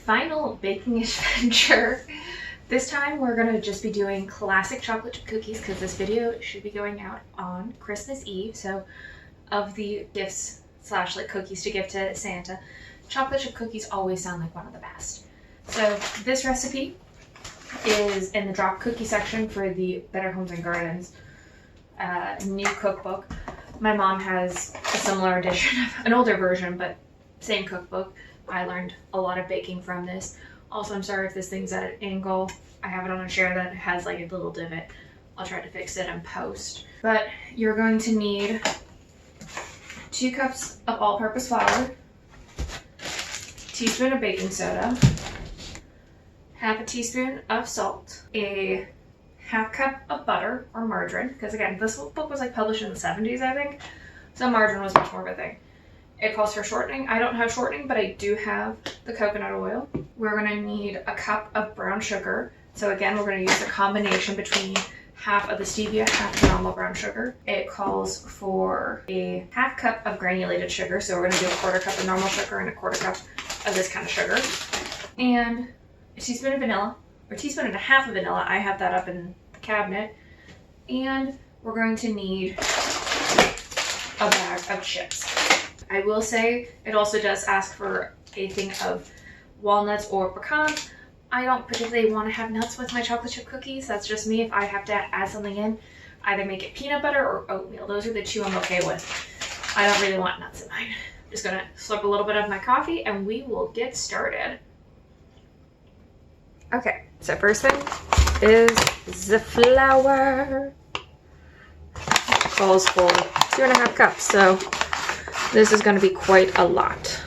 final baking adventure. This time we're gonna just be doing classic chocolate chip cookies because this video should be going out on Christmas Eve. So of the gifts slash like cookies to give to Santa, chocolate chip cookies always sound like one of the best. So this recipe is in the drop cookie section for the Better Homes and Gardens new cookbook. My mom has a similar edition, an older version, but same cookbook. I learned a lot of baking from this. Also, I'm sorry if this thing's at an angle. I have it on a chair that has like a little divot. I'll try to fix it in post. But you're going to need 2 cups of all-purpose flour, teaspoon of baking soda, half a teaspoon of salt, a half cup of butter or margarine, because again, this book was like published in the 70s, I think, so margarine was much more of a thing. It calls for shortening. I don't have shortening, but I do have the coconut oil. We're gonna need a cup of brown sugar. So again, we're gonna use a combination between half of the stevia, half the normal brown sugar. It calls for a half cup of granulated sugar. So we're gonna do a 1/4 cup of normal sugar and a 1/4 cup of this kind of sugar. And a teaspoon of vanilla, or a teaspoon and a half of vanilla. I have that up in the cabinet. And we're going to need a bag of chips. I will say it also does ask for a thing of walnuts or pecans. I don't particularly want to have nuts with my chocolate chip cookies. That's just me. If I have to add something in, either make it peanut butter or oatmeal. Those are the 2 I'm okay with. I don't really want nuts in mine. I'm just gonna slurp a little bit of my coffee and we will get started. Okay, so first thing is the flour. It calls for 2.5 cups, so this is going to be quite a lot.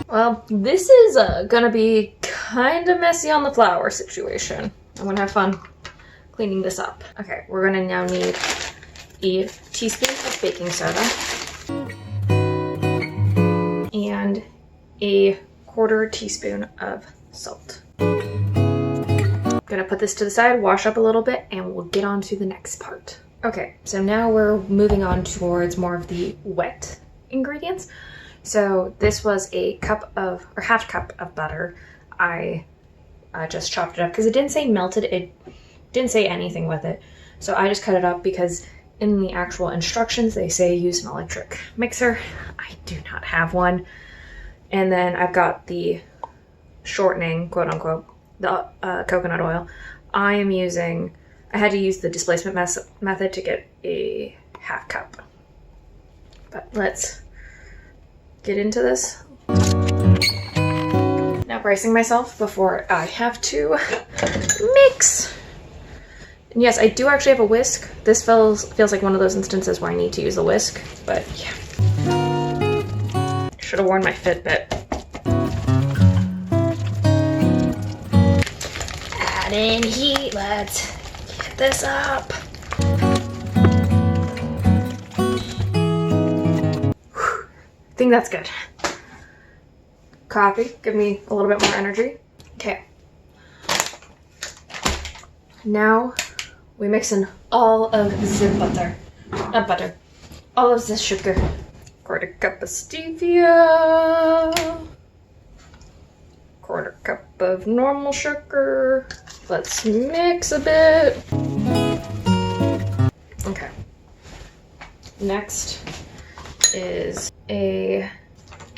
Well, this is going to be kind of messy on the flour situation. I'm going to have fun cleaning this up. Okay, we're going to now need a teaspoon of baking soda and a 1/4 teaspoon of salt. I'm gonna put this to the side, wash up a little bit, and we'll get on to the next part. Okay, so now we're moving on towards more of the wet ingredients. So this was a cup of, or half cup of butter. I just chopped it up because it didn't say melted, it didn't say anything with it. So I just cut it up because in the actual instructions they say use an electric mixer. I do not have one. And then I've got the shortening, quote unquote, the coconut oil. I had to use the displacement method to get a half cup. But let's get into this. Now bracing myself before I have to mix. And yes, I do actually have a whisk. This feels like one of those instances where I need to use a whisk, but yeah. Should have worn my Fitbit. Add in heat, let's get this up. Whew. I think that's good. Coffee, give me a little bit more energy. Okay. Now we mix in all of the butter. Not butter. All of the sugar. 1/4 cup of stevia, 1/4 cup of normal sugar. Let's mix a bit. Okay. Next is a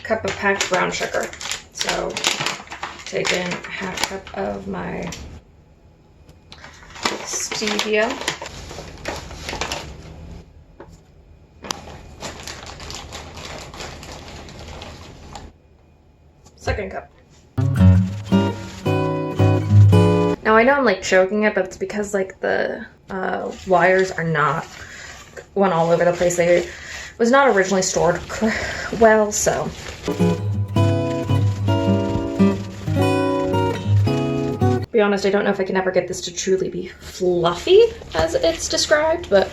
cup of packed brown sugar. So take in a half cup of my stevia. Second cup. Now I know I'm like choking it, but it's because like the wires are not went all over the place. They was not originally stored well, so. To be honest, I don't know if I can ever get this to truly be fluffy as it's described, but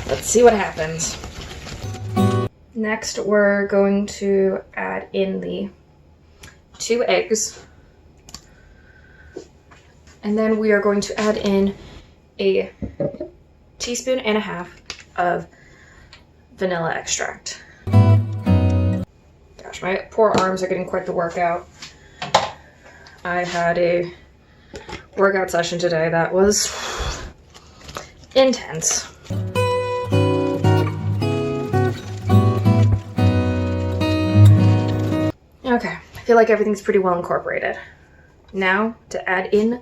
let's see what happens. Next, we're going to add in the 2 eggs. And then we are going to add in a teaspoon and a half of vanilla extract. Gosh, my poor arms are getting quite the workout. I had a workout session today that was intense. Okay, I feel like everything's pretty well incorporated. Now to add in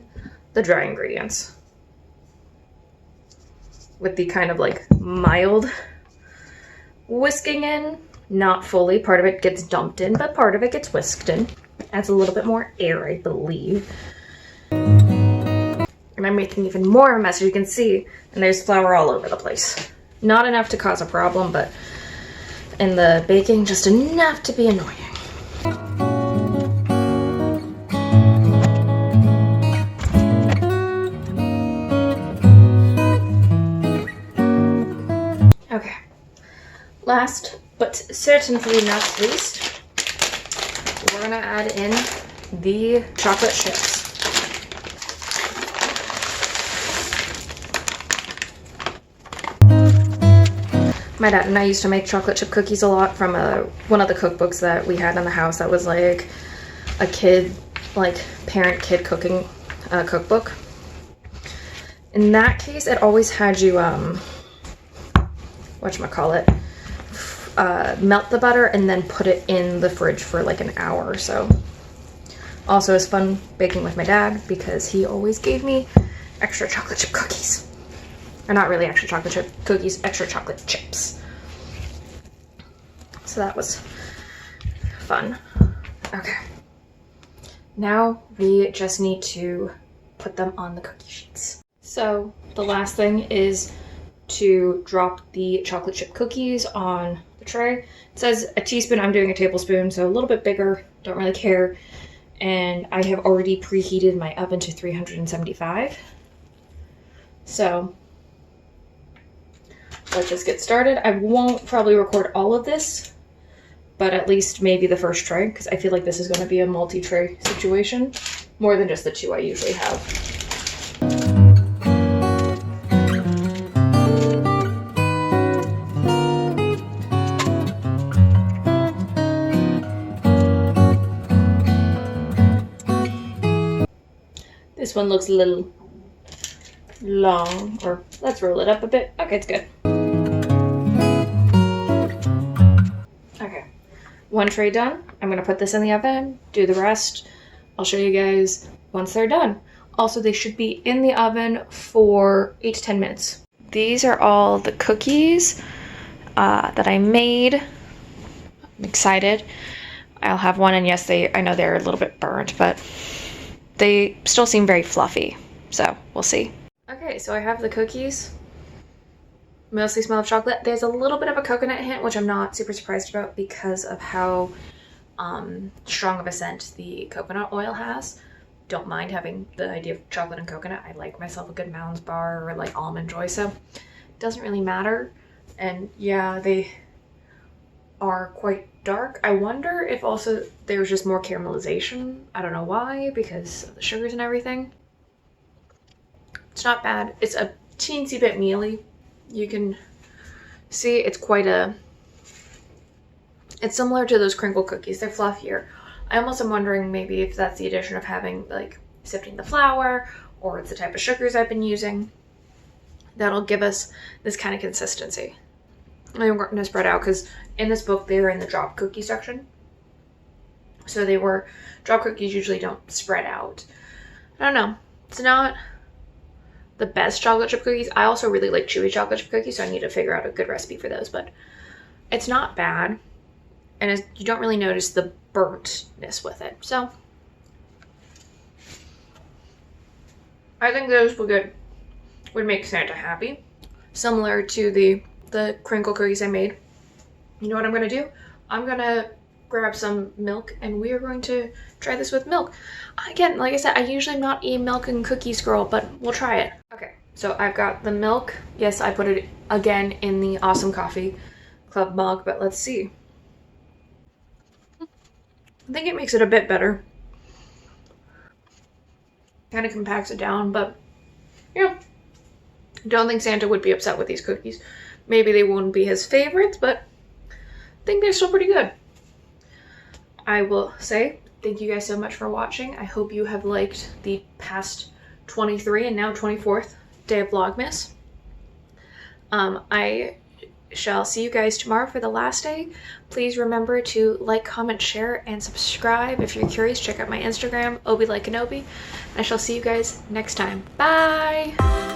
the dry ingredients with the kind of like mild whisking in, not fully. Part of it gets dumped in, but part of it gets whisked in. Adds a little bit more air, I believe. And I'm making even more of a mess, as you can see, and there's flour all over the place. Not enough to cause a problem, but in the baking, just enough to be annoying. Okay, last but certainly not least, we're gonna add in the chocolate chips. My dad and I used to make chocolate chip cookies a lot from one of the cookbooks that we had in the house that was like a kid, like parent-kid cooking cookbook. In that case, it always had you, whatchamacallit, melt the butter and then put it in the fridge for like an hour or so. Also, it's fun baking with my dad because he always gave me extra chocolate chip cookies. Or not really extra chocolate chip cookies, extra chocolate chips. So that was fun. Okay. Now we just need to put them on the cookie sheets. So the last thing is to drop the chocolate chip cookies on the tray. It says a teaspoon, I'm doing a tablespoon, so a little bit bigger, don't really care. And I have already preheated my oven to 375. So let's just get started. I won't probably record all of this, but at least maybe the first tray, because I feel like this is going to be a multi-tray situation, more than just the 2 I usually have. This one looks a little long, or let's roll it up a bit. Okay, it's good. Okay, 1 tray done. I'm gonna put this in the oven, do the rest. I'll show you guys once they're done. Also, they should be in the oven for 8 to 10 minutes. These are all the cookies that I made. I'm excited. I'll have one, and yes, I know they're a little bit burnt, but they still seem very fluffy, so we'll see. Okay, so I have the cookies. Mostly smell of chocolate. There's a little bit of a coconut hint, which I'm not super surprised about because of how strong of a scent the coconut oil has. Don't mind having the idea of chocolate and coconut. I like myself a good Mounds bar or like Almond Joy, so it doesn't really matter. And yeah, they are quite dark. I wonder if also there's just more caramelization. I don't know why, because of the sugars and everything. It's not bad. It's a teensy bit mealy. You can see it's quite it's similar to those crinkle cookies. They're fluffier. I almost am wondering maybe if that's the addition of having like sifting the flour, or it's the type of sugars I've been using that'll give us this kind of consistency. I'm going to spread out because in this book they were in the drop cookie section. So they were, drop cookies usually don't spread out. I don't know. It's not the best chocolate chip cookies. I also really like chewy chocolate chip cookies, so I need to figure out a good recipe for those, but it's not bad. And you don't really notice the burntness with it. So I think those would make Santa happy. Similar to the crinkle cookies I made. You know what I'm gonna do? I'm gonna grab some milk and we are going to try this with milk. Again, like I said, I usually am not a milk and cookies girl, but we'll try it. Okay, so I've got the milk. Yes, I put it again in the Awesome Coffee Club mug, but let's see. I think it makes it a bit better. Kind of compacts it down, but yeah. Don't think Santa would be upset with these cookies. Maybe they wouldn't be his favorites, but I think they're still pretty good. I will say thank you guys so much for watching. I hope you have liked the past 23 and now 24th day of Vlogmas. I shall see you guys tomorrow for the last day. Please remember to like, comment, share, and subscribe. If you're curious, check out my Instagram, Obi Like Kenobi. I shall see you guys next time. Bye!